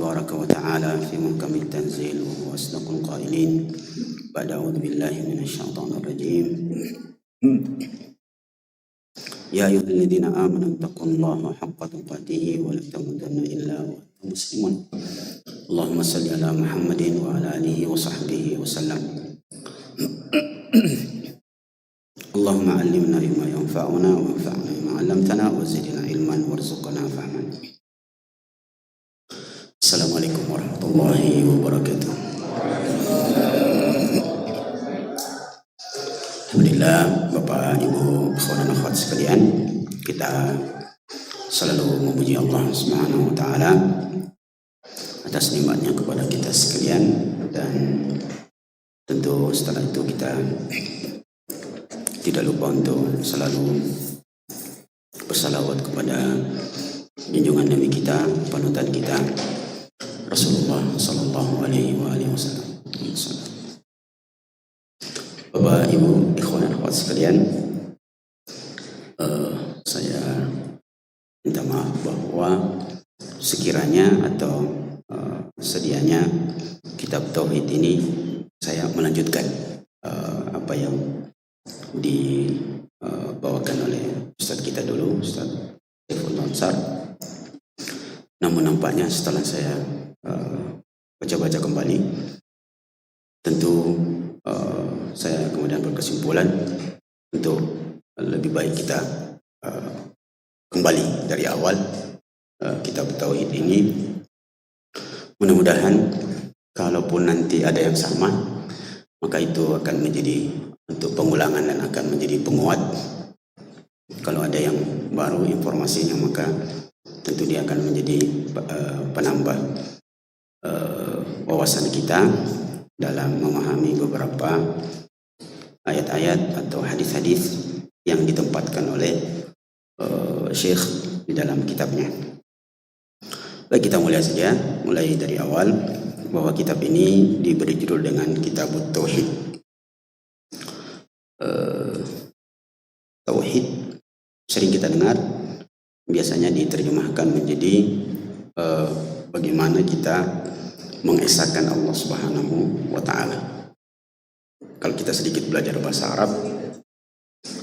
تبارك وتعالى في محكم التنزيل وهو أصدق القائلين بعد أعوذ بالله من الشيطان الرجيم يا أيها الذين آمنوا اتقوا الله حق تقاته ولا تموتن إلا وأنتم مسلمون اللهم صل على محمد وعلى آله وصحبه وسلم اللهم علمنا ما ينفعنا وانفعنا بما علمتنا وزدنا علما وارزقنا فهما. Assalamualaikum warahmatullahi wabarakatuh. Alhamdulillah, Bapak Ibu ikhwan dan akhwat sekalian, kita selalu memuji Allah Subhanahu wa taala atas nikmatnya kepada kita sekalian, dan tentu setelah itu kita tidak lupa untuk selalu bersalawat kepada junjungan Nabi kita, panutan kita, Rasulullah Sallallahu Alaihi Wasallam. Bapak Ibu ikhwan dan akhwat sekalian, saya minta maaf bahwa sekiranya atau sedianya kitab Tauhid ini saya melanjutkan apa yang dibawakan oleh Ustaz kita dulu, Ustaz Saiful Ansar. Namun nampaknya setelah saya baca-baca kembali, tentu saya kemudian berkesimpulan untuk lebih baik kita kembali dari awal kitab Tauhid ini. Mudah-mudahan kalaupun nanti ada yang sama, maka itu akan menjadi untuk pengulangan dan akan menjadi penguat. Kalau ada yang baru informasinya, maka tentu dia akan menjadi penambah wawasan kita dalam memahami beberapa ayat-ayat atau hadis-hadis yang ditempatkan oleh Syekh di dalam kitabnya. Baik, kita mulai saja, mulai dari awal, bahwa kitab ini diberi judul dengan Kitab Tauhid. Tauhid sering kita dengar, biasanya diterjemahkan menjadi bagaimana kita mengesahkan Allah Subhanahu wa taala. Kalau kita sedikit belajar bahasa Arab,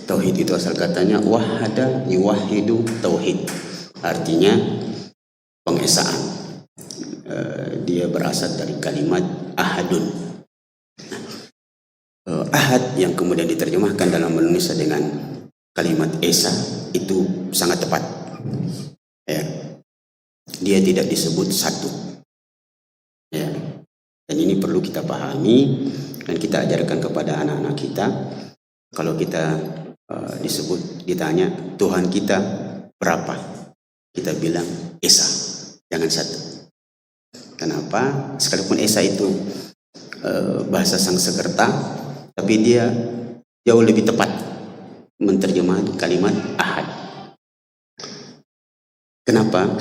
tauhid itu asal katanya wahada yuwahidu tauhid, artinya pengesaan. Dia berasal dari kalimat ahadun. Ahad yang kemudian diterjemahkan dalam Indonesia dengan kalimat esa itu sangat tepat. Ya. Dia tidak disebut satu. Ya. Dan ini perlu kita pahami dan kita ajarkan kepada anak-anak kita. Kalau kita ditanya Tuhan kita berapa, kita bilang esa, jangan satu. Kenapa? Sekalipun esa itu bahasa Sanskerta, tapi dia jauh lebih tepat menerjemahkan kalimat ahad. Kenapa?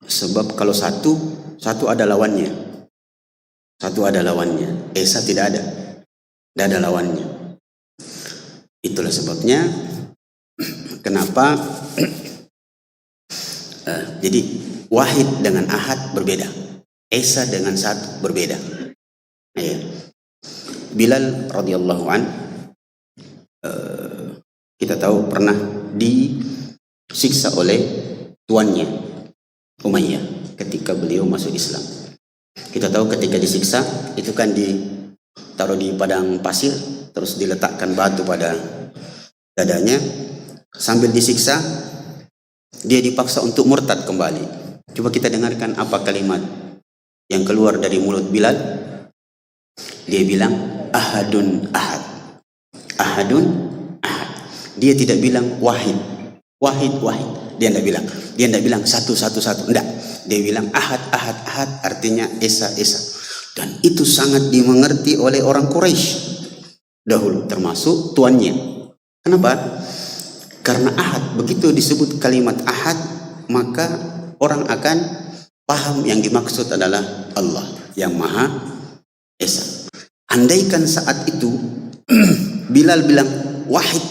Sebab kalau satu ada lawannya. Satu ada lawannya. Esa tidak ada. Tidak ada lawannya. Itulah sebabnya kenapa jadi wahid dengan ahad berbeda. Esa dengan satu berbeda. Ya. Bilal radhiyallahu an, kita tahu pernah disiksa oleh tuannya Umayyah ketika beliau masuk Islam. Kita tahu ketika disiksa itu kan ditaruh di padang pasir, terus diletakkan batu pada dadanya. Sambil disiksa, dia dipaksa untuk murtad kembali. Coba kita dengarkan apa kalimat yang keluar dari mulut Bilal. Dia bilang ahadun ahad. Ahadun ahad. Dia tidak bilang wahid. Wahid. Dia tidak bilang satu. Enggak. Dia bilang ahad. Artinya esa. Dan itu sangat dimengerti oleh orang Quraisy dahulu, termasuk tuannya. Kenapa? Karena ahad, begitu disebut kalimat ahad, maka orang akan paham yang dimaksud adalah Allah yang Maha Esa. Andaikan saat itu Bilal bilang wahid,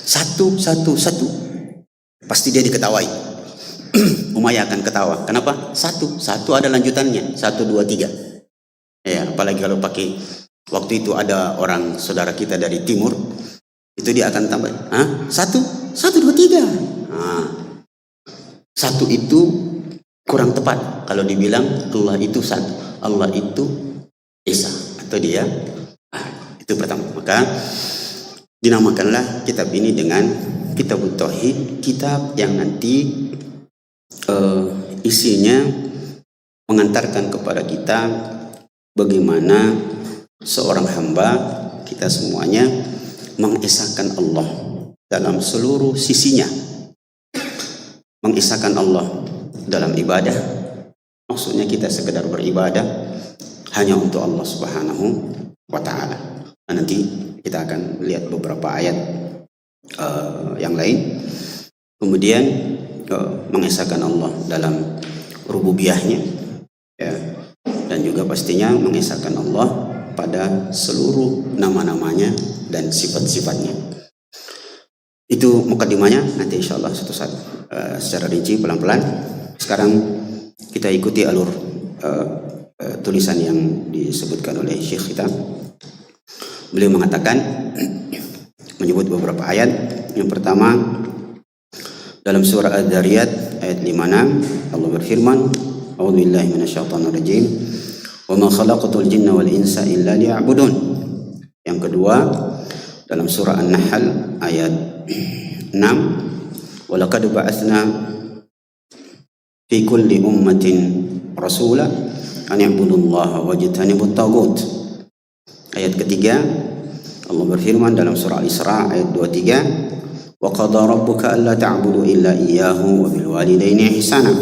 satu, pasti dia diketawai. Umayyah akan ketawa. Kenapa? Satu ada lanjutannya. 1, 2, 3. Ya, apalagi kalau pakai waktu itu ada orang saudara kita dari timur, itu dia akan tambah. Satu, 2, 3. Satu itu kurang tepat kalau dibilang Allah itu satu, Allah itu Esa atau dia. Itu pertama. Maka dinamakanlah kitab ini dengan Kitabut Tauhid, kitab yang nanti isinya mengantarkan kepada kita bagaimana seorang hamba, kita semuanya mengesahkan Allah dalam seluruh sisinya. Mengesahkan Allah dalam ibadah, maksudnya kita sekedar beribadah hanya untuk Allah Subhanahu wa ta'ala. Nah, nanti kita akan lihat beberapa ayat yang lain. Kemudian mengesahkan Allah dalam rububiyahnya, ya, dan juga pastinya mengesahkan Allah pada seluruh nama-namanya dan sifat-sifatnya. Itu mukadimahnya, nanti insyaallah satu saat secara rinci pelan-pelan. Sekarang kita ikuti alur tulisan yang disebutkan oleh Syekh kita. Beliau mengatakan, menyebut beberapa ayat. Yang pertama dalam surah Ad-Dariyat ayat 56, Allah berfirman, A'udzubillahi minasyaitonirrajim, wa ma khalaqatul jinna wal insa illa liya'budun. Yang kedua dalam surah An-Nahl ayat 6, wa laqad ba'atsna fi kulli ummatin rasula an i'budullaha wajtanibut taghut. Ayat ketiga Allah berfirman dalam surah Al-Isra ayat 23, wa qada rabbuka alla ta'budu illa iyyahu wa bil walidayni ihsana.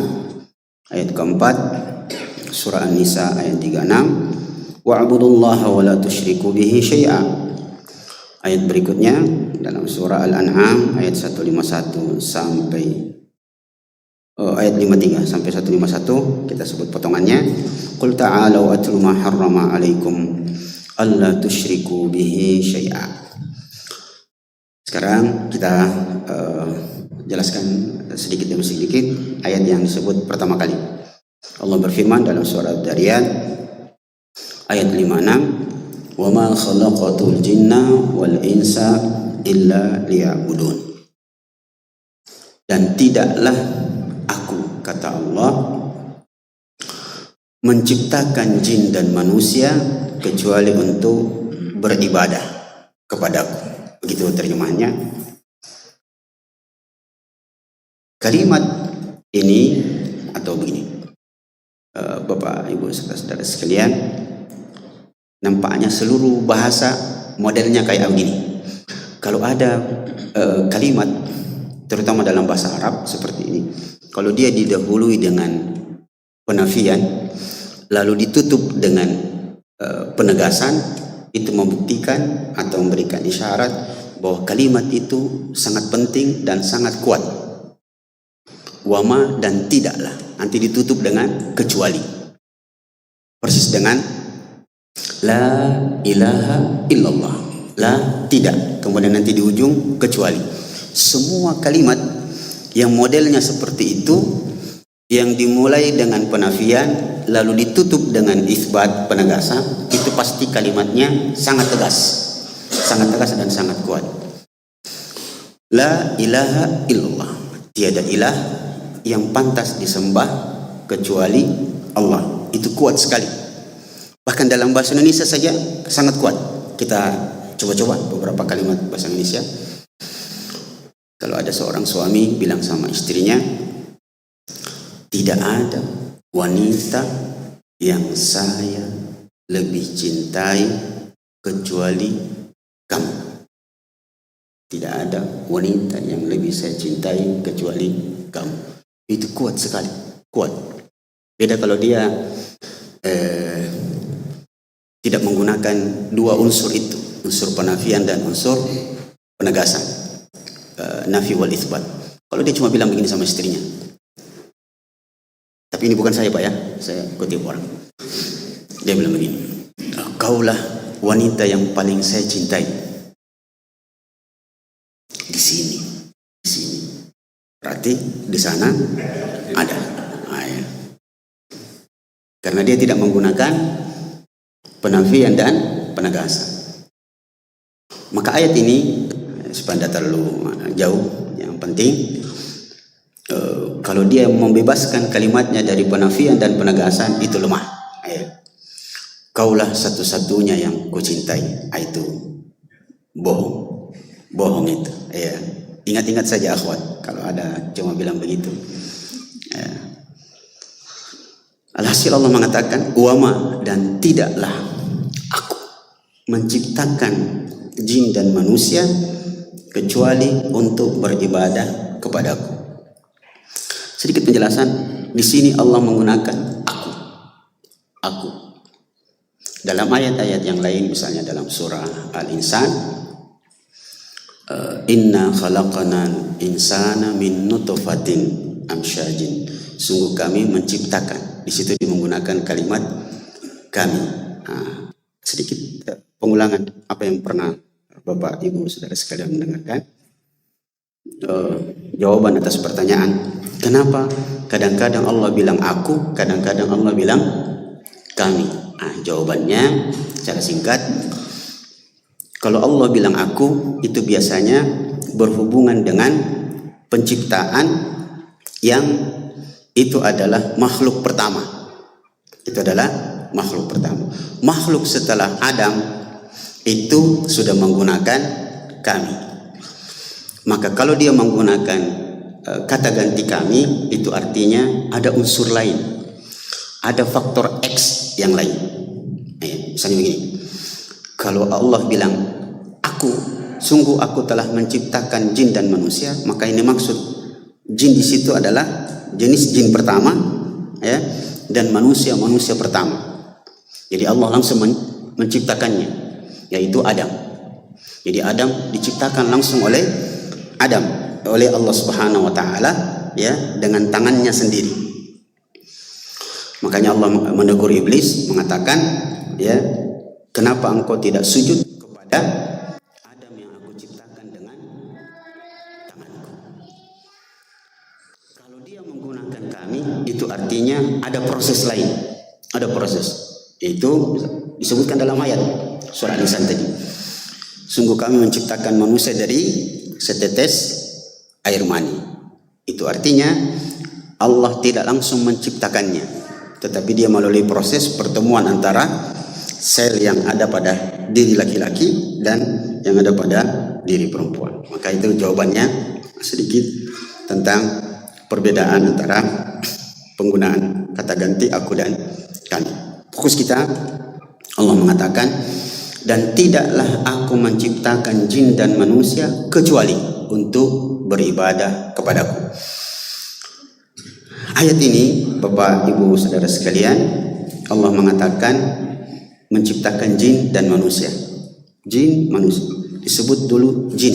Ayat keempat surah An-Nisa ayat 36, wa'budullaha wa la tusyriku bihi syai'a. Ayat berikutnya dalam surah Al-An'am ayat 151 sampai ayat 53 sampai 151, kita sebut potongannya. Qul ta'alu atlu ma harrama 'alaikum alla tusyriku bihi syai'a. Sekarang kita jelaskan sedikit demi sedikit ayat yang disebut pertama kali. Allah berfirman dalam surah Ad-Dariyat ayat 56, wa ma khalaqatul jinna wal insa illa liya'budun. Dan tidaklah aku, kata Allah, menciptakan jin dan manusia kecuali untuk beribadah kepadaku. Begitu terjemahannya. Kalimat ini atau begini, Bapak Ibu saudara-saudara sekalian, nampaknya seluruh bahasa modelnya kayak begini. Kalau ada kalimat terutama dalam bahasa Arab seperti ini, kalau dia didahului dengan penafian lalu ditutup dengan penegasan, itu membuktikan atau memberikan isyarat bahwa kalimat itu sangat penting dan sangat kuat. Wama dan tidaklah, nanti ditutup dengan kecuali, persis dengan la ilaha illallah, la tidak, kemudian nanti di ujung kecuali. Semua kalimat yang modelnya seperti itu, yang dimulai dengan penafian lalu ditutup dengan isbat penegasan, itu pasti kalimatnya sangat tegas dan sangat kuat. La ilaha illallah, tiada ilah yang pantas disembah kecuali Allah. Itu kuat sekali. Bahkan dalam bahasa Indonesia saja sangat kuat. Kita coba-coba beberapa kalimat bahasa Indonesia. Kalau ada seorang suami bilang sama istrinya, tidak ada wanita yang saya lebih cintai kecuali kamu. Tidak ada wanita yang lebih saya cintai kecuali kamu. Itu kuat sekali, kuat. Beda kalau dia tidak menggunakan dua unsur itu, unsur penafian dan unsur penegasan, nafi wal itsbat. Kalau dia cuma bilang begini sama istrinya, tapi ini bukan saya Pak ya, saya kutip orang. Dia bilang begini, kaulah wanita yang paling saya cintai. Di sini. Perhatikan. berarti di sana ada. Nah, ya. Karena dia tidak menggunakan penafian dan penegasan. Maka ayat ini supaya tidak terlalu jauh, yang penting kalau dia membebaskan kalimatnya dari penafian dan penegasan itu lemah. Kaulah satu-satunya yang kucintai, itu bohong itu. Ingat-ingat saja akhwat kalau ada cuma bilang begitu. Alhasil Allah mengatakan wama, dan tidaklah aku menciptakan jin dan manusia kecuali untuk beribadah kepadaku. Sedikit penjelasan di sini Allah menggunakan aku. Dalam ayat-ayat yang lain, misalnya dalam surah Al-Insan, inna khalaqanal insana min nutfatin amsyajin. Sungguh kami menciptakan. Di situ menggunakan kalimat kami. Sedikit pengulangan apa yang pernah Bapak Ibu Saudara sekalian mendengarkan. Jawaban atas pertanyaan, kenapa kadang-kadang Allah bilang aku, kadang-kadang Allah bilang kami. Jawabannya secara singkat, kalau Allah bilang aku, itu biasanya berhubungan dengan penciptaan yang itu adalah makhluk pertama. Itu adalah makhluk pertama. Makhluk setelah Adam itu sudah menggunakan kami. Maka kalau dia menggunakan kata ganti kami, itu artinya ada unsur lain, ada faktor X yang lain. Misalnya begini, kalau Allah bilang aku, sungguh aku telah menciptakan jin dan manusia, maka ini maksud jin di situ adalah jenis jin pertama, dan manusia pertama. Jadi Allah langsung menciptakannya, yaitu Adam. Jadi Adam diciptakan langsung oleh Allah Subhanahu wa taala, dengan tangannya sendiri. Makanya Allah menegur iblis, mengatakan, kenapa engkau tidak sujud kepada Adam yang aku ciptakan dengan tanganku? Kalau dia menggunakan kami, itu artinya ada proses lain, ada proses. Itu disebutkan dalam ayat surah Al-Insan tadi. Sungguh kami menciptakan manusia dari setetes air mani. Itu artinya Allah tidak langsung menciptakannya, tetapi dia melalui proses pertemuan antara sel yang ada pada diri laki-laki dan yang ada pada diri perempuan. Maka itu jawabannya sedikit tentang perbedaan antara penggunaan kata ganti aku dan kami. Fokus kita, Allah mengatakan, dan tidaklah aku menciptakan jin dan manusia kecuali untuk beribadah kepadaku. Ayat ini, Bapak Ibu Saudara sekalian, Allah mengatakan menciptakan jin dan manusia. Jin, manusia. Disebut dulu jin.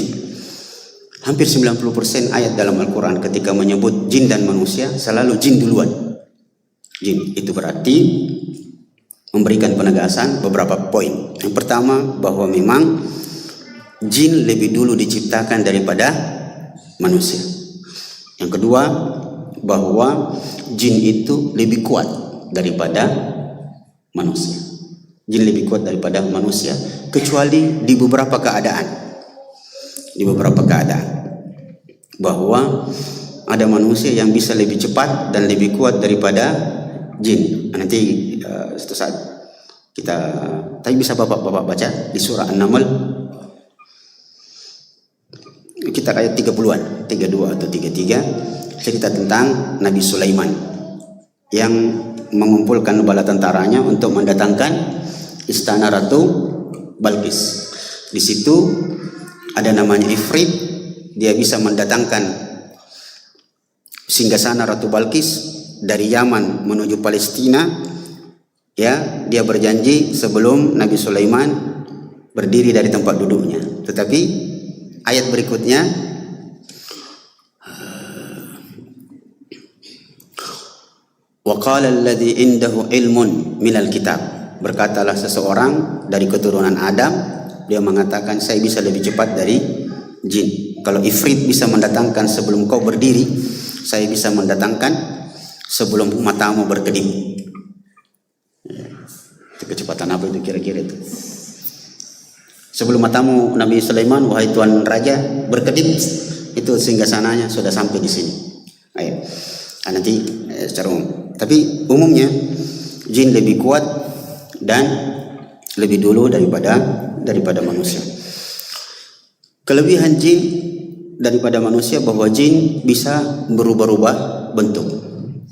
Hampir 90% ayat dalam Al-Quran ketika menyebut jin dan manusia selalu jin duluan. Jin itu berarti memberikan penegasan beberapa poin. Yang pertama, bahwa memang jin lebih dulu diciptakan daripada manusia. Yang kedua, bahwa jin itu lebih kuat daripada manusia. Jin lebih kuat daripada manusia, kecuali di beberapa keadaan. Di beberapa keadaan, bahwa ada manusia yang bisa lebih cepat dan lebih kuat daripada jin. Nanti suatu saat kita, tapi bisa bapak baca di surah An-Naml, kita ayat 30-an, 32 atau 33, cerita tentang Nabi Sulaiman yang mengumpulkan bala tentaranya untuk mendatangkan istana Ratu Balqis. Di situ ada namanya Ifrit, dia bisa mendatangkan singgasana Ratu Balqis dari Yaman menuju Palestina. Dia berjanji sebelum Nabi Sulaiman berdiri dari tempat duduknya. Tetapi ayat berikutnya, wa qala alladhi indahu ilmun minal kitab, berkatalah seseorang dari keturunan Adam, dia mengatakan saya bisa lebih cepat dari jin. kalau Ifrit bisa mendatangkan sebelum kau berdiri, saya bisa mendatangkan sebelum matamu berkedip. Itu kecepatan apa itu kira-kira itu? Sebelum matamu Nabi Sulaiman, wahai Tuan Raja, berkedip, itu singgasananya sudah sampai di sini. Ayo. Nanti secara umum. Tapi umumnya jin lebih kuat dan lebih dulu daripada manusia. Kelebihan jin daripada manusia bahwa jin bisa berubah-ubah bentuk.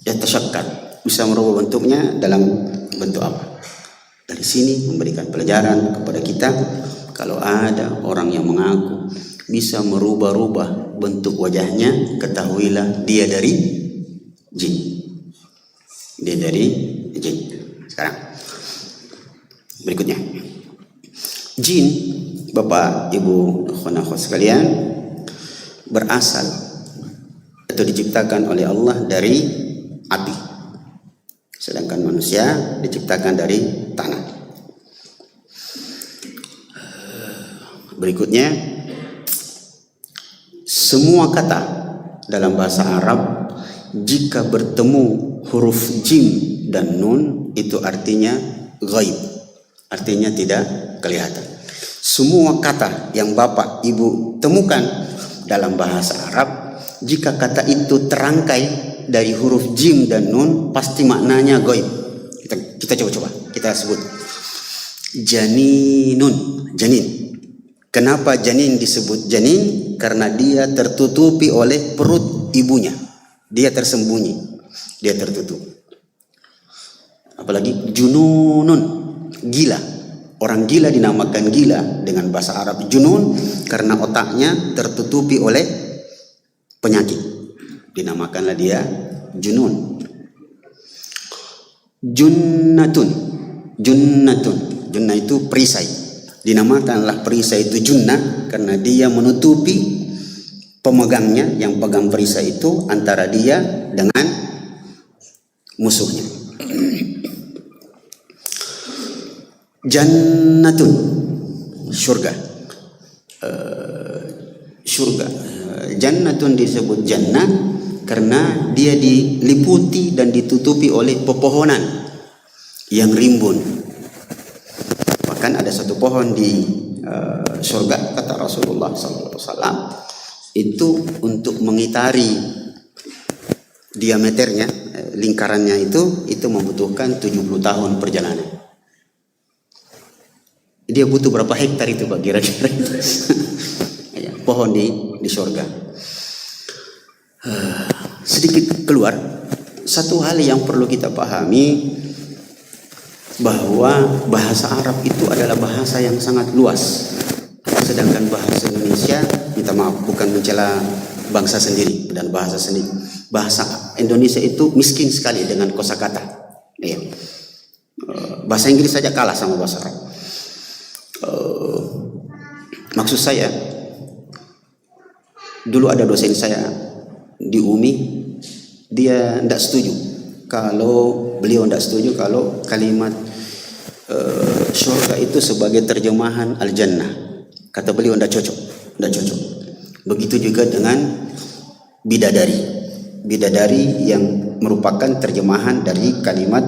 Ya tasyakkal, bisa merubah bentuknya dalam bentuk apa? Dari sini memberikan pelajaran kepada kita, kalau ada orang yang mengaku bisa merubah-rubah bentuk wajahnya, ketahuilah dia dari jin. Dia dari jin. Sekarang berikutnya, jin, Bapak Ibu khonakho sekalian, berasal atau diciptakan oleh Allah dari api, sedangkan manusia diciptakan dari tanah. Berikutnya, semua kata dalam bahasa Arab jika bertemu huruf jim dan nun itu artinya ghaib, artinya tidak kelihatan. Semua kata yang Bapak Ibu temukan dalam bahasa Arab, jika kata itu terangkai dari huruf jim dan nun, pasti maknanya ghaib. Kita coba kita sebut janinun, janin. Kenapa janin disebut janin? Karena dia tertutupi oleh perut ibunya. Dia tersembunyi, dia tertutup. Apalagi jununun, gila. Orang gila dinamakan gila dengan bahasa Arab junun karena otaknya tertutupi oleh penyakit. Dinamakanlah dia junun. Junnatun, junnatun, junnah itu perisai. Dinamakanlah perisai itu junnah karena dia menutupi pemegangnya, yang pegang perisai itu antara dia dengan musuhnya. Jannatun, surga. Surga. Jannatun disebut jannah karena dia diliputi dan ditutupi oleh pepohonan yang rimbun. Bahkan ada satu pohon di surga, kata Rasulullah SAW, itu untuk mengitari diameternya, lingkarannya itu membutuhkan 70 tahun perjalanan. Dia butuh berapa hektar itu Pak kira-kira? Ya, pohon di surga. Sedikit keluar, satu hal yang perlu kita pahami, bahwa bahasa Arab itu adalah bahasa yang sangat luas. Sedangkan bahasa Indonesia, minta maaf, bukan mencela bangsa sendiri dan bahasa sendiri. Bahasa Indonesia itu miskin sekali dengan kosakata. Ya. Bahasa Inggris saja kalah sama bahasa Arab. Maksud saya, dulu ada dosen saya di UMI, dia tidak setuju kalau kalimat surga itu sebagai terjemahan al-jannah. Kata beliau tidak cocok. Begitu juga dengan bidadari yang merupakan terjemahan dari kalimat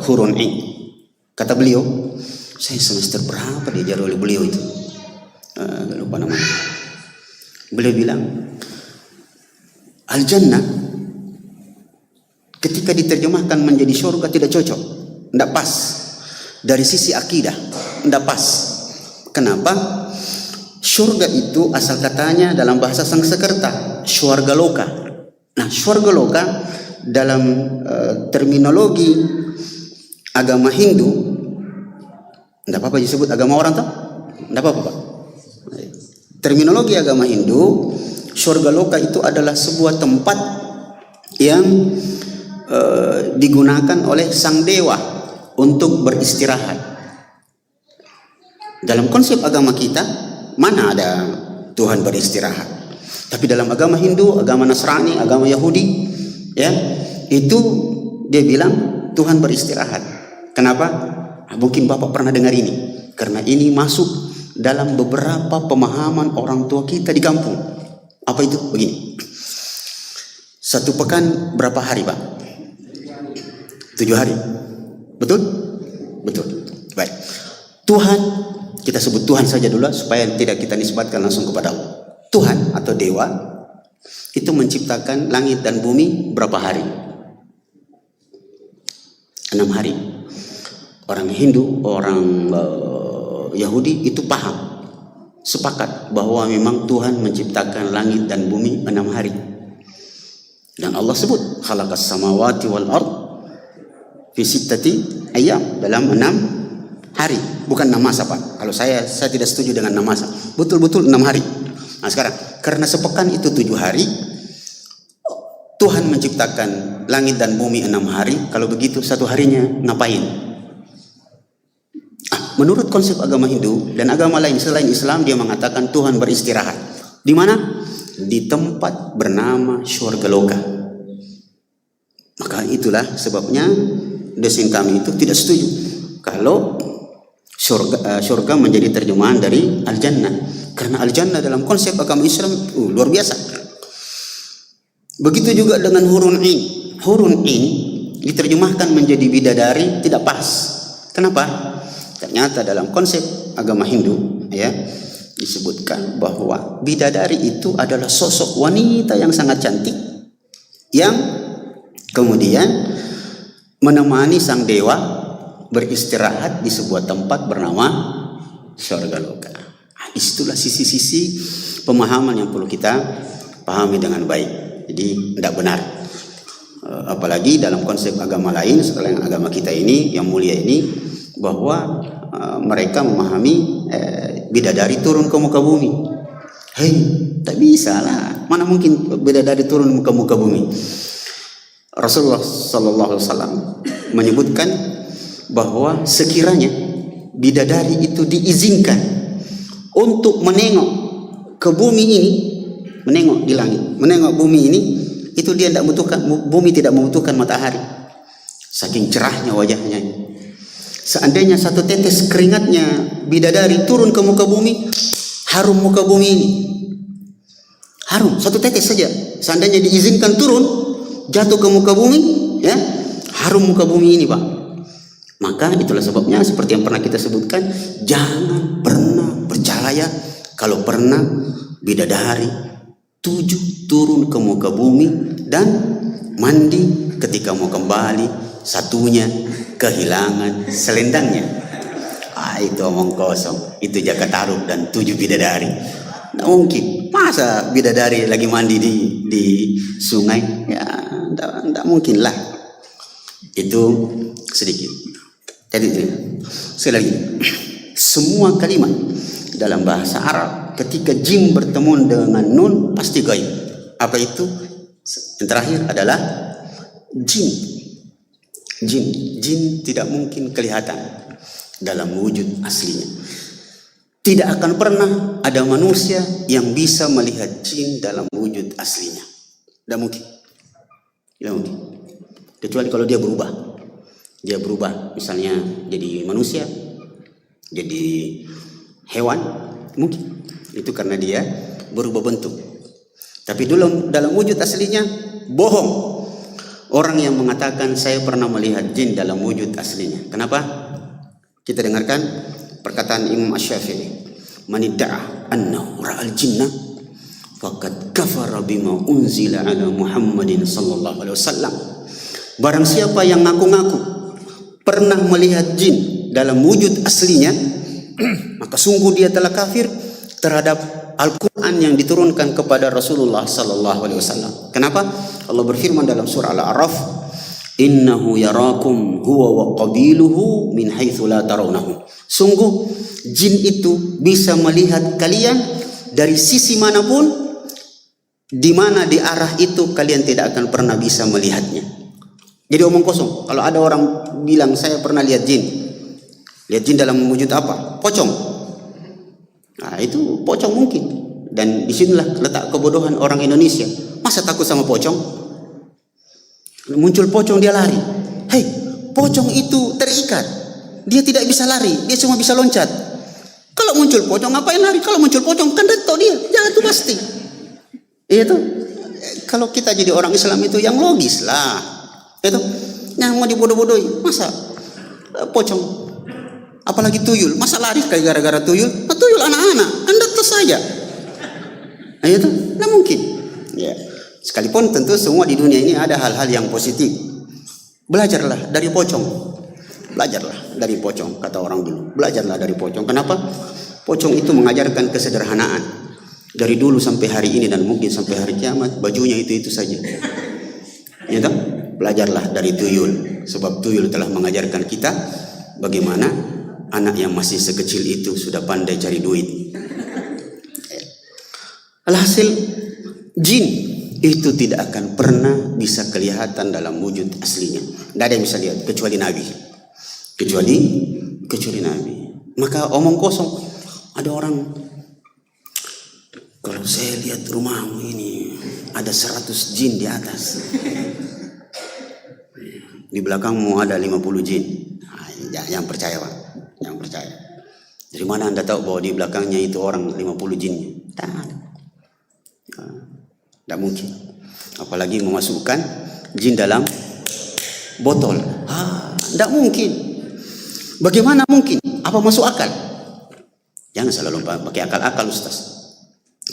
hurun 'ain. Kata beliau, saya semester berapa diajar oleh beliau itu, lupa namanya. Beliau bilang al-jannah ketika diterjemahkan menjadi surga tidak cocok, tidak pas. Dari sisi akidah tidak pas. Kenapa? Surga itu asal katanya dalam bahasa Sanskerta sywarga loka. Nah, sywarga loka dalam terminologi agama Hindu, tidak apa-apa disebut agama orang toh? Tidak apa-apa Pak. Terminologi agama Hindu, sywarga loka itu adalah sebuah tempat yang digunakan oleh sang dewa untuk beristirahat. Dalam konsep agama kita, mana ada Tuhan beristirahat? Tapi dalam agama Hindu, agama Nasrani, agama Yahudi, ya, itu dia bilang Tuhan beristirahat. Kenapa? Mungkin Bapak pernah dengar ini. Karena ini masuk dalam beberapa pemahaman orang tua kita di kampung. Apa itu? Begini. 1 pekan berapa hari, Pak? 7 hari. Betul? Betul. Baik. Tuhan, kita sebut Tuhan saja dulu supaya tidak kita nisbatkan langsung kepada Allah. Tuhan atau dewa itu menciptakan langit dan bumi berapa hari? 6 hari. Orang Hindu, orang Yahudi itu paham, sepakat bahwa memang Tuhan menciptakan langit dan bumi 6 hari. Dan Allah sebut khalaqas samawati wal ard fi sittati ayyam, dalam 6 hari, bukan 6 masa, Pak. Kalau saya tidak setuju dengan 6 masa. Betul-betul 6 hari. Nah, sekarang karena sepekan itu 7 hari, Tuhan menciptakan langit dan bumi 6 hari. Kalau begitu 1 harinya ngapain? Menurut konsep agama Hindu dan agama lain selain Islam, dia mengatakan Tuhan beristirahat. Di mana? Di tempat bernama Syurga Loka. Maka itulah sebabnya dosen kami itu tidak setuju kalau syurga menjadi terjemahan dari Al-Jannah. Karena Al-Jannah dalam konsep agama Islam luar biasa. Begitu juga dengan hurun in. Hurun in diterjemahkan menjadi bidadari tidak pas. Kenapa? Ternyata dalam konsep agama Hindu, ya, disebutkan bahwa bidadari itu adalah sosok wanita yang sangat cantik yang kemudian menemani sang dewa beristirahat di sebuah tempat bernama Syurga Loka. Nah, disitulah sisi-sisi pemahaman yang perlu kita pahami dengan baik. Jadi tidak benar. Apalagi dalam konsep agama lain selain agama kita ini yang mulia ini, bahwa mereka memahami bidadari turun ke muka bumi. Hei, tak bisa lah. Mana mungkin bidadari turun ke muka bumi? Rasulullah Sallallahu Alaihi Wasallam menyebutkan bahwa sekiranya bidadari itu diizinkan untuk menengok ke bumi ini, menengok di langit, menengok bumi ini, itu dia tidak membutuhkan, bumi tidak membutuhkan matahari. Saking cerahnya wajahnya. Seandainya 1 tetes keringatnya bidadari turun ke muka bumi, harum muka bumi ini. Harum, 1 tetes saja. Seandainya diizinkan turun, jatuh ke muka bumi, ya, harum muka bumi ini, Pak. Maka itulah sebabnya seperti yang pernah kita sebutkan, jangan pernah percaya kalau pernah bidadari 7 turun ke muka bumi dan mandi ketika mau kembali, satunya kehilangan selendangnya. Itu omong kosong. Itu Jaka Tarub dan 7 bidadari. Tidak mungkin. Masa bidadari lagi mandi di sungai? Ya, tidak mungkin lah. Itu sedikit. Jadi sekali lagi, semua kalimat dalam bahasa Arab ketika jim bertemu dengan nun pasti gaib. Apa itu? Yang terakhir adalah jin. Jin tidak mungkin kelihatan dalam wujud aslinya. Tidak akan pernah ada manusia yang bisa melihat jin dalam wujud aslinya. Tidak mungkin. Tidak mungkin. Kecuali kalau dia berubah. Dia berubah misalnya jadi manusia, jadi hewan, mungkin. Itu karena dia berubah bentuk. Tapi dalam wujud aslinya bohong. Orang yang mengatakan saya pernah melihat jin dalam wujud aslinya. Kenapa? Kita dengarkan perkataan Imam Asy-Syafi'i. Man idda'a annahu ra'al jinnah faqad kafara bima unzila ala Muhammadin sallallahu alaihi wasallam. Barang siapa yang ngaku-ngaku pernah melihat jin dalam wujud aslinya, maka sungguh dia telah kafir terhadap Al-Quran yang diturunkan kepada Rasulullah Sallallahu Alaihi Wasallam. Kenapa? Allah berfirman dalam surah Al-A'raf, Innahu yarakum huwa wa qabiluhu min haitsu la tarawnahu. Sungguh jin itu bisa melihat kalian dari sisi manapun, di mana di arah itu kalian tidak akan pernah bisa melihatnya. Jadi omong kosong. Kalau ada orang bilang saya pernah lihat jin dalam wujud apa? Pocong. Nah, itu pocong mungkin. Dan disinilah letak kebodohan orang Indonesia. Masa takut sama pocong? Muncul pocong dia lari. Hei, pocong itu terikat. Dia tidak bisa lari, dia cuma bisa loncat. Kalau muncul pocong ngapain lari? Kalau muncul pocong kan tahu dia jatuh pasti. Iya tuh. Kalau kita jadi orang Islam itu yang logis lah. Itu yang mau dibodoh-bodohi. Masa pocong? Apalagi tuyul. Masa lari kayak gara-gara tuyul? Nah, tuyul anak-anak kan datas saja. Nah, itu nggak mungkin. Ya. Sekalipun tentu semua di dunia ini ada hal-hal yang positif. Belajarlah dari pocong. Belajarlah dari pocong, kata orang dulu. Belajarlah dari pocong. Kenapa? Pocong itu mengajarkan kesederhanaan. Dari dulu sampai hari ini dan mungkin sampai hari kiamat, bajunya itu saja. Ya toh? Belajarlah dari tuyul. Sebab tuyul telah mengajarkan kita bagaimana anak yang masih sekecil itu sudah pandai cari duit. Alhasil, jin itu tidak akan pernah bisa kelihatan dalam wujud aslinya. Tidak ada yang bisa lihat kecuali Nabi. Kecuali Nabi. Maka omong kosong. Ada orang, kalau saya lihat rumahmu ini ada 100 jin di atas, di belakangmu ada 50 jin. Nah, yang percaya Pak, yang percaya. Dari mana Anda tahu bahwa di belakangnya itu orang 50 jinnya? Tidak mungkin. Apalagi memasukkan jin dalam botol. Tidak mungkin. Bagaimana mungkin? Apa masuk akal? Jangan selalu pakai akal-akal, Ustaz.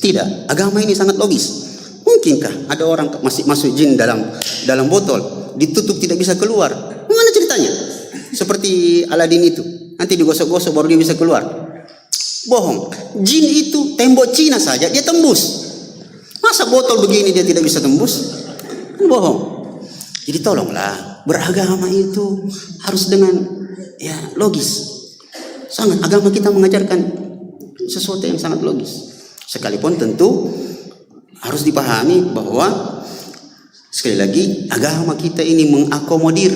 Tidak, agama ini sangat logis. Mungkinkah ada orang masuk jin dalam botol, ditutup tidak bisa keluar? Mana ceritanya? Seperti Aladin itu, nanti digosok-gosok baru dia bisa keluar. Bohong. Jin itu tembok Cina saja dia tembus. Masa botol begini dia tidak bisa tembus? Bohong. Jadi tolonglah, beragama itu harus dengan logis. Sangat, agama kita mengajarkan sesuatu yang sangat logis. Sekalipun tentu harus dipahami bahwa sekali lagi agama kita ini mengakomodir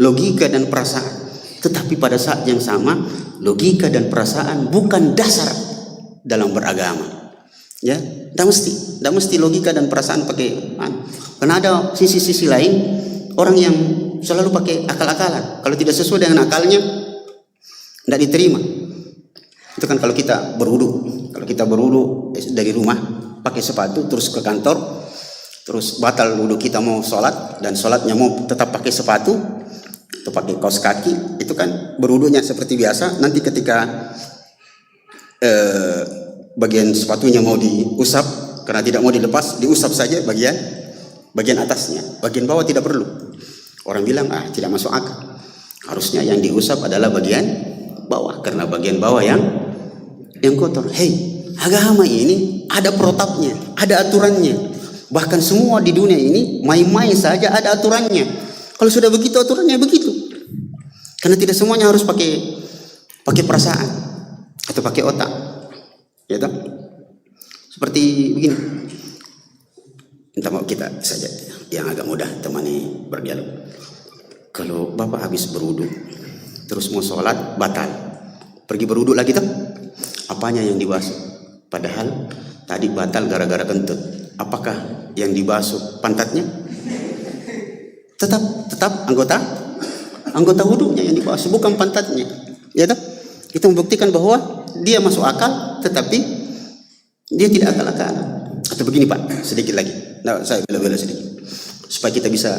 logika dan perasaan. Tetapi pada saat yang sama, logika dan perasaan bukan dasar dalam beragama. Ya, tidak mesti logika dan perasaan pakai. Karena ada sisi-sisi lain orang yang selalu pakai akal-akalan. Kalau tidak sesuai dengan akalnya, tidak diterima. Itu kan kalau kita berwudu dari rumah pakai sepatu terus ke kantor, terus batal wudu kita mau sholat dan sholatnya mau tetap pakai sepatu atau pakai kaos kaki, itu kan berwudunya seperti biasa. Nanti ketika bagian sepatunya mau diusap karena tidak mau dilepas, diusap saja bagian atasnya, bagian bawah tidak perlu. Orang bilang tidak masuk akal. Harusnya yang diusap adalah bagian bawah karena bagian bawah yang kotor. Hei, agama ini ada protapnya, ada aturannya. Bahkan semua di dunia ini main-main saja ada aturannya. Kalau sudah begitu aturannya begitu. Karena tidak semuanya harus pakai perasaan atau pakai otak. Ya toh? Seperti begini. Minta maaf kita saja yang agak mudah temani berdialog. Kalau Bapak habis berwudu terus mau sholat batal, pergi berwudu lagi toh? Apanya yang dibasuh? Padahal tadi batal gara-gara kentut. Apakah yang dibasuh pantatnya? Tetap anggota wudunya yang dibasuh, bukan pantatnya. Ya toh? Itu membuktikan bahwa dia masuk akal, tetapi dia tidak akal-akalan. Atau begini Pak, sedikit lagi. Nah, saya bela-bela sedikit supaya kita bisa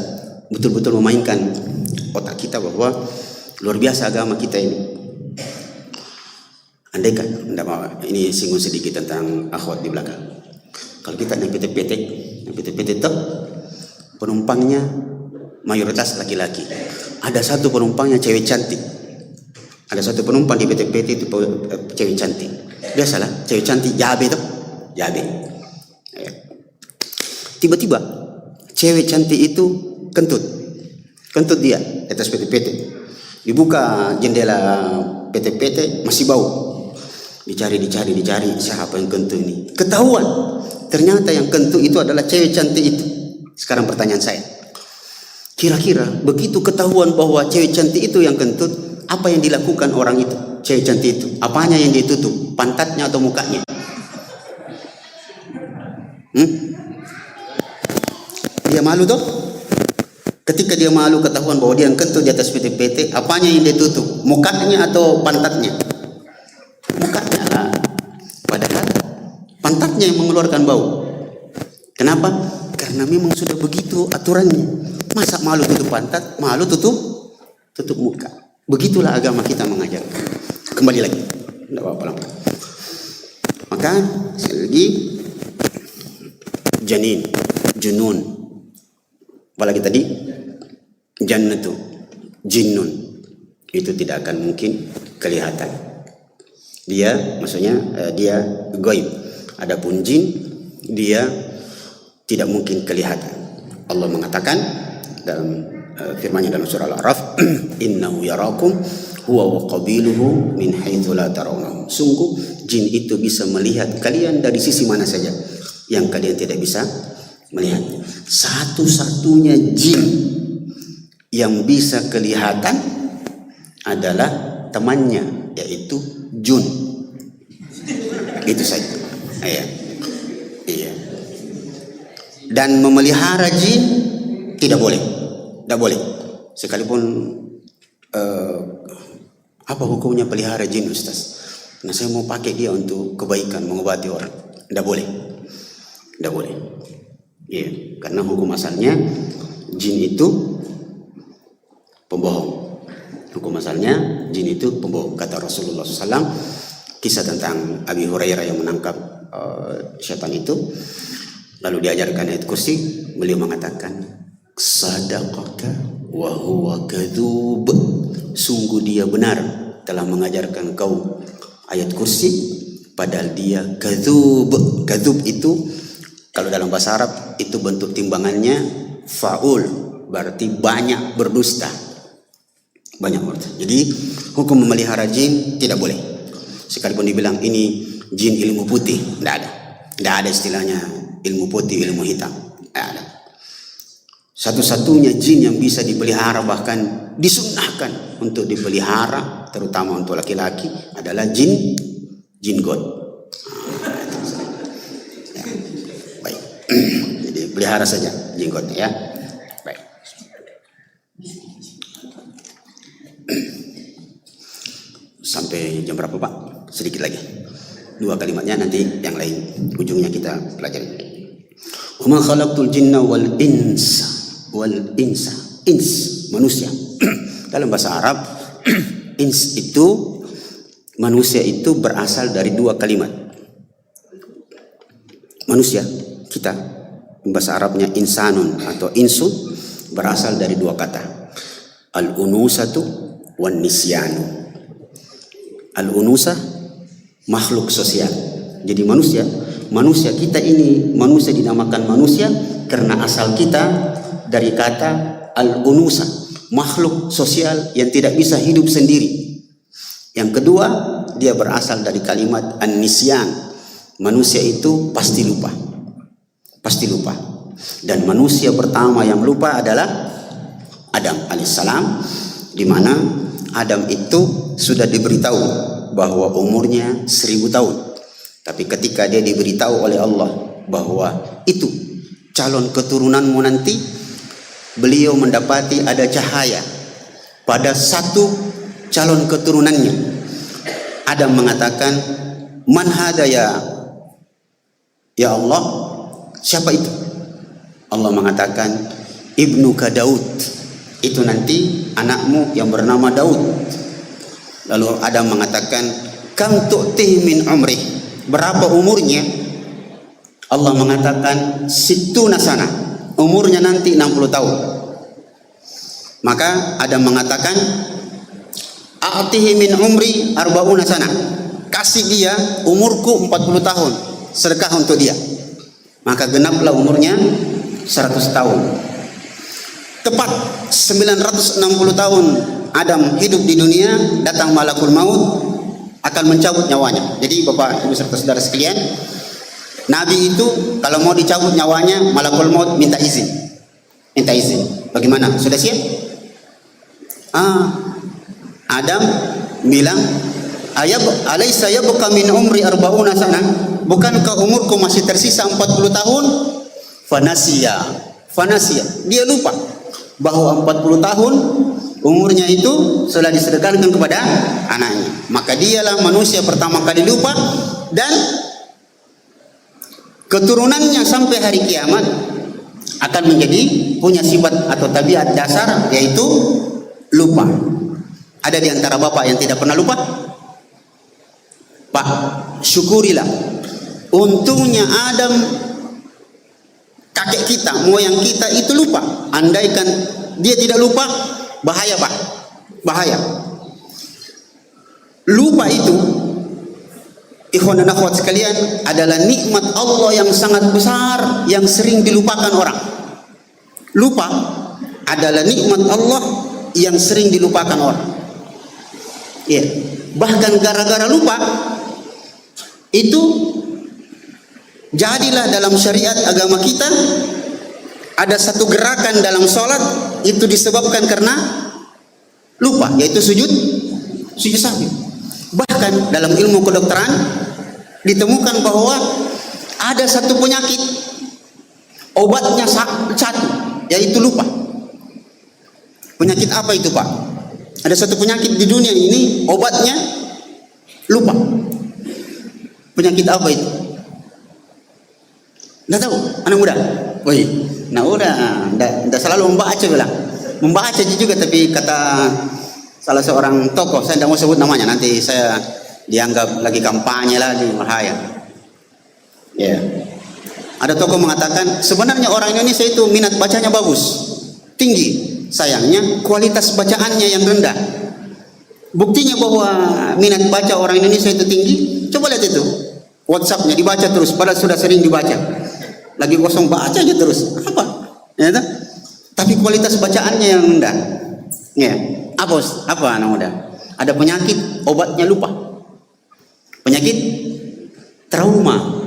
betul-betul memainkan otak kita bahwa luar biasa agama kita ini. Andaikan, ini singgung sedikit tentang akhwat di belakang. Kalau kita naik PT-PT itu penumpangnya mayoritas laki-laki. Ada satu penumpangnya cewek cantik. Ada satu penumpang di PT-PT itu cewek cantik. Biasalah, cewek cantik jabe tuh, jabe. Tiba-tiba cewek cantik itu kentut dia atas PT-PT. Dibuka jendela PT-PT masih bau. Dicari siapa yang kentut ini. Ketahuan ternyata yang kentut itu adalah cewek cantik itu. Sekarang pertanyaan saya, kira-kira begitu ketahuan bahwa cewek cantik itu yang kentut, apa yang dilakukan orang itu, cewek cantik itu? Apanya yang ditutup, pantatnya atau mukanya? Dia malu toh? Ketika dia malu ketahuan bahwa dia yang kentut di atas PT-PT, apanya yang dia tutup? Mukanya atau pantatnya? mukanya lah. Padahal pantatnya yang mengeluarkan bau. Kenapa? Karena memang sudah begitu aturannya. Masa malu tutup pantat, malu tutup muka. Begitulah agama kita mengajar. Kembali lagi, tidak apa-apa. Maka sekali lagi, janin, junun, apalagi tadi, jannatu, jinnun, itu tidak akan mungkin kelihatan. Dia, maksudnya dia gaib. Adapun jin, dia tidak mungkin kelihatan. Allah mengatakan dalam firman-Nya dalam surah Al-A'raf, innahu yarakum huwa wa qabiluhu min haitsu la tarawnahum. Sungguh jin itu bisa melihat kalian dari sisi mana saja yang kalian tidak bisa melihat. Satu-satunya jin yang bisa kelihatan adalah temannya, yaitu jun. Itu saja. Iya. Dan memelihara jin tidak boleh. Tidak boleh. Sekalipun apa hukumnya pelihara jin, Ustaz? Nah, saya mau pakai dia untuk kebaikan, mengobati orang. Tidak boleh. Tidak boleh. Iya, karena hukum asalnya jin itu pembohong. Hukum asalnya jin itu pembohong. Kata Rasulullah SAW, kisah tentang Abi Hurairah yang menangkap syaitan itu, lalu diajarkan ayat kursi, beliau mengatakan, sadaqaka wa huwa kadzub. Sungguh dia benar telah mengajarkan kau ayat kursi, padahal dia kadzub. Kadzub itu kalau dalam bahasa Arab itu bentuk timbangannya faul, berarti banyak berdusta. Banyak berdusta. Jadi hukum memelihara jin tidak boleh. Sekalipun dibilang ini jin ilmu putih, tidak ada. Tidak ada istilahnya ilmu putih, ilmu hitam. Tidak ada. Satu-satunya jin yang bisa dipelihara, bahkan disunnahkan untuk dipelihara, terutama untuk laki-laki, adalah jin god. Ya. Baik. Jadi pelihara saja jin god, ya. Baik. Sampai jam berapa, Pak? Sedikit lagi. 2 kalimatnya, nanti yang lain ujungnya kita pelajari. Wa ma khalaqtul jinna wal insa. Ins manusia. Dalam bahasa Arab ins itu manusia itu berasal dari 2 kalimat. Manusia kita, bahasa Arabnya insanun atau insun, berasal dari 2 kata, al-unusatu wan nisyanu. Al-unusa makhluk sosial. Jadi manusia kita ini, manusia dinamakan manusia karena asal kita dari kata al-unusa, makhluk sosial yang tidak bisa hidup sendiri. Yang kedua, dia berasal dari kalimat an-nisyan. Manusia itu pasti lupa. Pasti lupa. Dan manusia pertama yang lupa adalah Adam alaihissalam, di mana Adam itu sudah diberitahu bahwa umurnya 1000 tahun. Tapi ketika dia diberitahu oleh Allah bahwa itu calon keturunanmu nanti, beliau mendapati ada cahaya pada satu calon keturunannya. Adam mengatakan, man hada ya Allah, siapa itu? Allah mengatakan, ibnuka Daud, itu nanti anakmu yang bernama Daud. Lalu Adam mengatakan, kam tu'tih min umri, berapa umurnya? Allah mengatakan, situna sana, umurnya nanti 60 tahun. Maka Adam mengatakan, a'tihi min umri arba'una sana, kasih dia umurku 40 tahun, sedekah untuk dia. Maka genaplah umurnya 100 tahun. Tepat 960 tahun Adam hidup di dunia, datang malakul maut akan mencabut nyawanya. Jadi Bapak Ibu serta saudara sekalian, Nabi itu kalau mau dicabut nyawanya, malakul maut minta izin. Minta izin. Bagaimana? Sudah siap? Adam bilang, alaysa yabqa min umri arba'una sana? Bukankah umurku masih tersisa 40 tahun? Fanasiya. Dia lupa bahwa 40 tahun umurnya itu sudah disedekahkan kepada anaknya. Maka dialah manusia pertama kali lupa, dan keturunannya sampai hari kiamat akan menjadi punya sifat atau tabiat dasar, yaitu lupa. Ada di antara bapak yang tidak pernah lupa? Pak, syukurilah. Untungnya Adam, kakek kita, moyang kita itu lupa. Andaikan dia tidak lupa, bahaya Pak, bahaya. Lupa itu, ikhwan dan akhwat sekalian, adalah nikmat Allah yang sangat besar yang sering dilupakan orang. Lupa adalah nikmat Allah yang sering dilupakan orang. Ya, bahkan gara-gara lupa itu jadilah dalam syariat agama kita ada satu gerakan dalam sholat itu disebabkan karena lupa, yaitu sujud sahwi. Bahkan dalam ilmu kedokteran ditemukan bahwa ada satu penyakit obatnya satu, yaitu lupa. Penyakit apa itu Pak? Ada satu penyakit di dunia ini obatnya lupa. Penyakit apa itu? Nggak tahu, anak muda. Woi, nah udah, nggak selalu membaca bilang. Membaca juga, tapi kata salah seorang tokoh, saya tidak mau sebut namanya, nanti saya dianggap lagi kampanye lagi, bahaya. Ya, ada tokoh mengatakan sebenarnya orang Indonesia itu minat bacanya bagus, tinggi. Sayangnya kualitas bacaannya yang rendah. Buktinya bahwa minat baca orang Indonesia itu tinggi. Coba lihat itu, WhatsApp-nya dibaca terus, padahal sudah sering dibaca. Lagi kosong baca aja terus. Apa? Ya, tapi kualitas bacaannya yang rendah. Ya, apa anak muda? Ada penyakit, obatnya lupa. Penyakit trauma.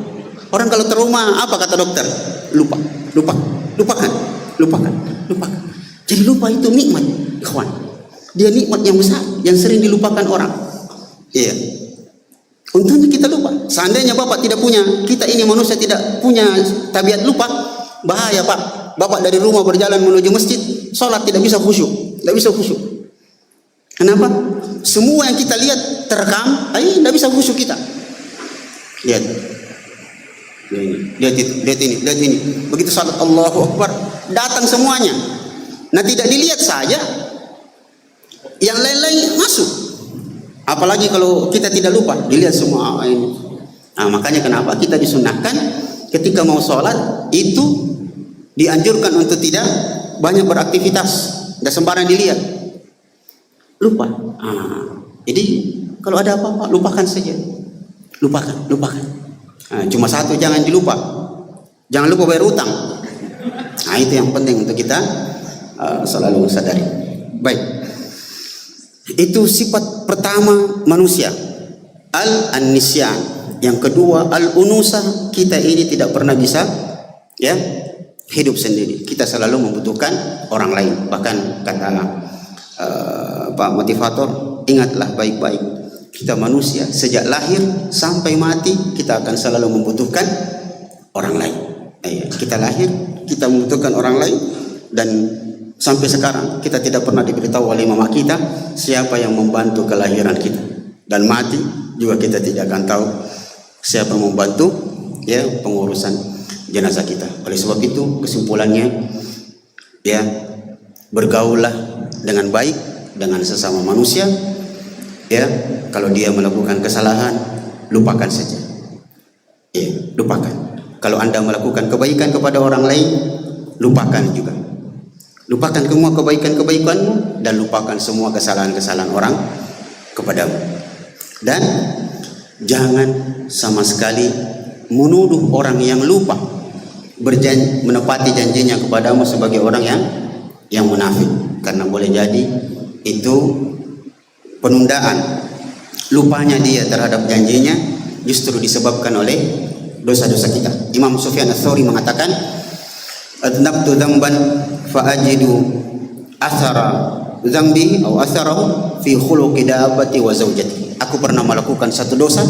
Orang kalau trauma, apa kata dokter? Lupakan. Jadi lupa itu nikmat, ikhwan. Dia nikmat yang besar, yang sering dilupakan orang. Iya. Untungnya kita lupa. Seandainya Bapak tidak punya, kita ini manusia tidak punya tabiat lupa, bahaya Pak. Bapak dari rumah berjalan menuju masjid, sholat tidak bisa khusyuk. Kenapa? Semua yang kita lihat terekam, tidak bisa khusyuk kita. Lihat ini. Begitu salat Allahu Akbar, datang semuanya. Nah, tidak dilihat saja, yang lain-lain masuk. Apalagi kalau kita tidak lupa, dilihat semua ini. Nah, makanya kenapa kita disunahkan ketika mau sholat itu dianjurkan untuk tidak banyak beraktivitas, tidak sembarang dilihat. Lupa. Jadi kalau ada apa-apa lupakan saja. Lupakan. Cuma satu, jangan dilupa. Jangan lupa bayar utang. Nah, itu yang penting untuk kita selalu sadari. Baik. Itu sifat pertama manusia, al-nisyan. Yang kedua, al-unusa. Kita ini tidak pernah bisa hidup sendiri. Kita selalu membutuhkan orang lain. Bahkan kata Pak motivator, ingatlah baik-baik, kita manusia sejak lahir sampai mati kita akan selalu membutuhkan orang lain. Kita lahir, kita membutuhkan orang lain, dan sampai sekarang kita tidak pernah diberitahu oleh mama kita siapa yang membantu kelahiran kita, dan mati juga kita tidak akan tahu siapa yang membantu pengurusan jenazah kita. Oleh sebab itu kesimpulannya, bergaullah dengan baik dengan sesama manusia. Kalau dia melakukan kesalahan, lupakan saja. Lupakan. Kalau Anda melakukan kebaikan kepada orang lain, lupakan juga. Lupakan semua kebaikan-kebaikanmu dan lupakan semua kesalahan-kesalahan orang kepadamu. Dan jangan sama sekali menuduh orang yang lupa menepati janjinya kepadamu sebagai orang yang munafik, karena boleh jadi itu penundaan, lupanya dia terhadap janjinya justru disebabkan oleh dosa-dosa kita. Imam Sufyan Ats-Tsauri mengatakan, adnabtu dzamban fa ajidu athara dzambi atau atharahu fi khuluqi dabbati wa zawjati. Aku pernah melakukan satu dosa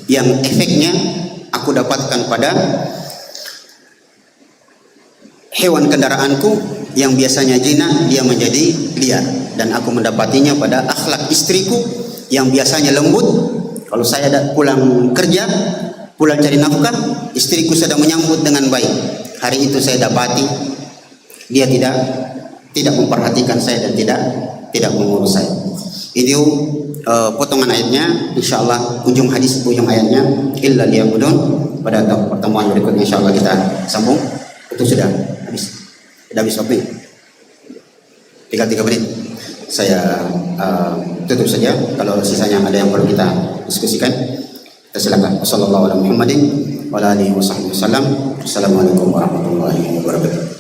yang efeknya aku dapatkan pada hewan kendaraanku yang biasanya jinak dia menjadi liar, dan aku mendapatinya pada akhlak istriku yang biasanya lembut. Kalau saya pulang kerja, pulang cari nafkah, istriku sedang menyambut dengan baik. Hari itu saya dapati dia tidak memperhatikan saya dan tidak mengurus saya. Itu potongan ayatnya. Insyaallah ujung ayatnya illa liya'budun. Pada pertemuan berikutnya insyaallah kita sambung. Itu sudah habis waktu. Tinggal 3 menit. Saya tutup saja. Kalau sisanya ada yang perlu kita diskusikan, kita silakan. Wassallallahu ala Muhammadin wa ala alihi wasallam. Assalamualaikum warahmatullahi wabarakatuh.